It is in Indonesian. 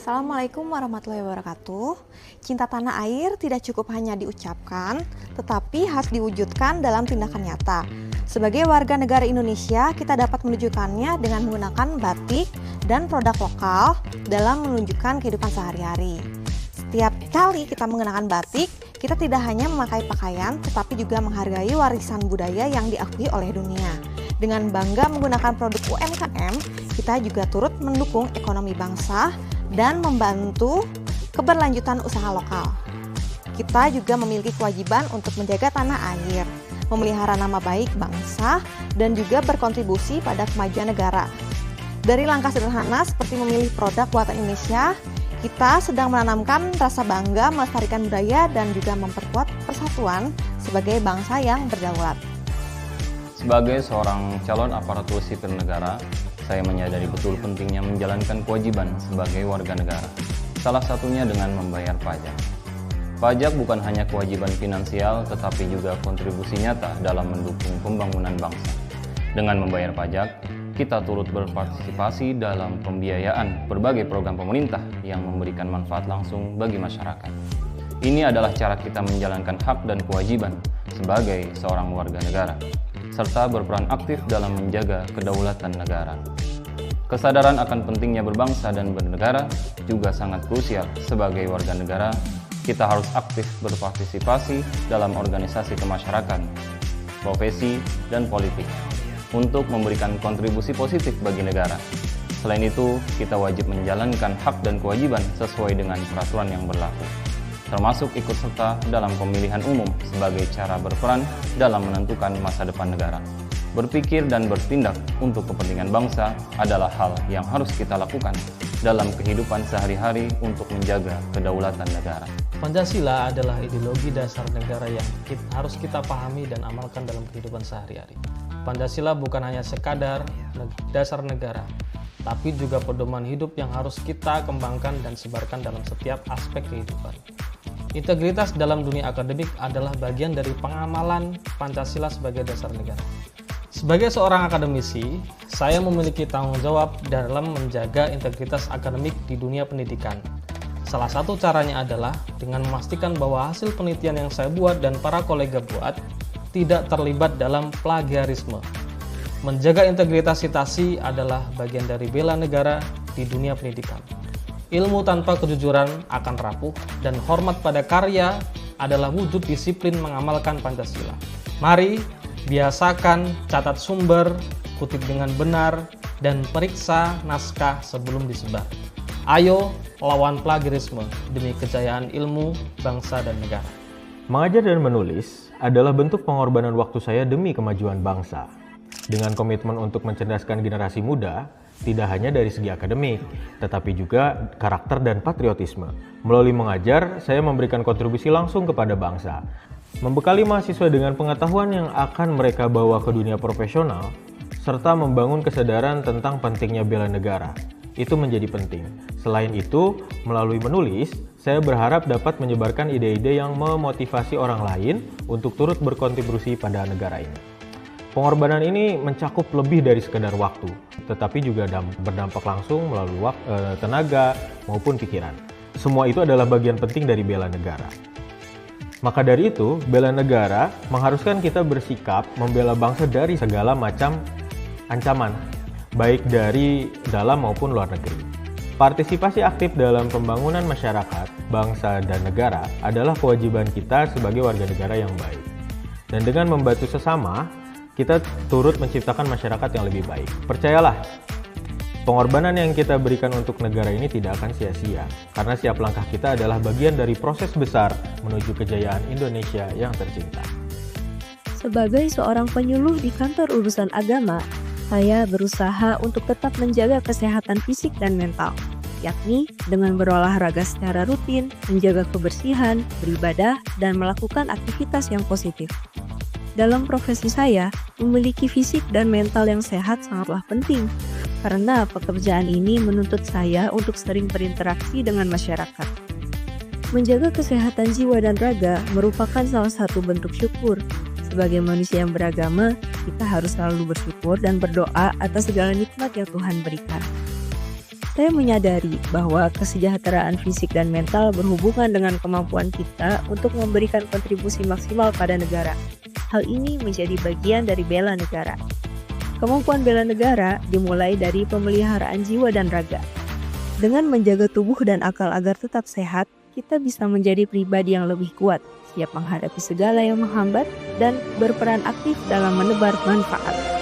Assalamualaikum warahmatullahi wabarakatuh. Cinta tanah air tidak cukup hanya diucapkan, tetapi harus diwujudkan dalam tindakan nyata. Sebagai warga negara Indonesia, kita dapat menunjukkannya dengan menggunakan batik dan produk lokal dalam menunjukkan kehidupan sehari-hari. Setiap kali kita menggunakan batik, kita tidak hanya memakai pakaian, tetapi juga menghargai warisan budaya yang diakui oleh dunia. Dengan bangga menggunakan produk UMKM, kita juga turut mendukung ekonomi bangsa dan membantu keberlanjutan usaha lokal. Kita juga memiliki kewajiban untuk menjaga tanah air, memelihara nama baik bangsa, dan juga berkontribusi pada kemajuan negara. Dari langkah sederhana seperti memilih produk buatan Indonesia, kita sedang menanamkan rasa bangga melestarikan budaya dan juga memperkuat persatuan sebagai bangsa yang berdaulat. Sebagai seorang calon aparatur sipil negara, saya menyadari betul pentingnya menjalankan kewajiban sebagai warga negara. Salah satunya dengan membayar pajak. Pajak bukan hanya kewajiban finansial, tetapi juga kontribusi nyata dalam mendukung pembangunan bangsa. Dengan membayar pajak, kita turut berpartisipasi dalam pembiayaan berbagai program pemerintah yang memberikan manfaat langsung bagi masyarakat. Ini adalah cara kita menjalankan hak dan kewajiban sebagai seorang warga negara, serta berperan aktif dalam menjaga kedaulatan negara. Kesadaran akan pentingnya berbangsa dan bernegara juga sangat krusial. Sebagai warga negara, kita harus aktif berpartisipasi dalam organisasi kemasyarakatan, profesi, dan politik untuk memberikan kontribusi positif bagi negara. Selain itu, kita wajib menjalankan hak dan kewajiban sesuai dengan peraturan yang berlaku, termasuk ikut serta dalam pemilihan umum sebagai cara berperan dalam menentukan masa depan negara. Berpikir dan bertindak untuk kepentingan bangsa adalah hal yang harus kita lakukan dalam kehidupan sehari-hari untuk menjaga kedaulatan negara. Pancasila adalah ideologi dasar negara yang harus kita pahami dan amalkan dalam kehidupan sehari-hari. Pancasila bukan hanya sekadar dasar negara, tapi juga pedoman hidup yang harus kita kembangkan dan sebarkan dalam setiap aspek kehidupan. Integritas dalam dunia akademik adalah bagian dari pengamalan Pancasila sebagai dasar negara. Sebagai seorang akademisi, saya memiliki tanggung jawab dalam menjaga integritas akademik di dunia pendidikan. Salah satu caranya adalah dengan memastikan bahwa hasil penelitian yang saya buat dan para kolega buat tidak terlibat dalam plagiarisme. Menjaga integritas citasi adalah bagian dari bela negara di dunia pendidikan. Ilmu tanpa kejujuran akan rapuh, dan hormat pada karya adalah wujud disiplin mengamalkan Pancasila. Mari biasakan catat sumber, kutip dengan benar, dan periksa naskah sebelum disebar. Ayo lawan plagiarisme demi kejayaan ilmu, bangsa, dan negara. Mengajar dan menulis adalah bentuk pengorbanan waktu saya demi kemajuan bangsa. Dengan komitmen untuk mencerdaskan generasi muda, tidak hanya dari segi akademik, tetapi juga karakter dan patriotisme. Melalui mengajar, saya memberikan kontribusi langsung kepada bangsa. Membekali mahasiswa dengan pengetahuan yang akan mereka bawa ke dunia profesional, serta membangun kesadaran tentang pentingnya bela negara. Itu menjadi penting. Selain itu, melalui menulis, saya berharap dapat menyebarkan ide-ide yang memotivasi orang lain untuk turut berkontribusi pada negara ini. Pengorbanan ini mencakup lebih dari sekedar waktu, tetapi juga berdampak langsung melalui tenaga maupun pikiran. Semua itu adalah bagian penting dari bela negara. Maka dari itu, bela negara mengharuskan kita bersikap membela bangsa dari segala macam ancaman, baik dari dalam maupun luar negeri. Partisipasi aktif dalam pembangunan masyarakat, bangsa, dan negara adalah kewajiban kita sebagai warga negara yang baik. Dan dengan membantu sesama, kita turut menciptakan masyarakat yang lebih baik. Percayalah, pengorbanan yang kita berikan untuk negara ini tidak akan sia-sia, karena setiap langkah kita adalah bagian dari proses besar menuju kejayaan Indonesia yang tercinta. Sebagai seorang penyuluh di kantor urusan agama, saya berusaha untuk tetap menjaga kesehatan fisik dan mental, yakni dengan berolahraga secara rutin, menjaga kebersihan, beribadah, dan melakukan aktivitas yang positif. Dalam profesi saya, memiliki fisik dan mental yang sehat sangatlah penting, karena pekerjaan ini menuntut saya untuk sering berinteraksi dengan masyarakat. Menjaga kesehatan jiwa dan raga merupakan salah satu bentuk syukur. Sebagai manusia yang beragama, kita harus selalu bersyukur dan berdoa atas segala nikmat yang Tuhan berikan. Saya menyadari bahwa kesejahteraan fisik dan mental berhubungan dengan kemampuan kita untuk memberikan kontribusi maksimal pada negara. Hal ini menjadi bagian dari bela negara. Kemampuan bela negara dimulai dari pemeliharaan jiwa dan raga. Dengan menjaga tubuh dan akal agar tetap sehat, kita bisa menjadi pribadi yang lebih kuat, siap menghadapi segala yang menghambat, dan berperan aktif dalam menebar manfaat.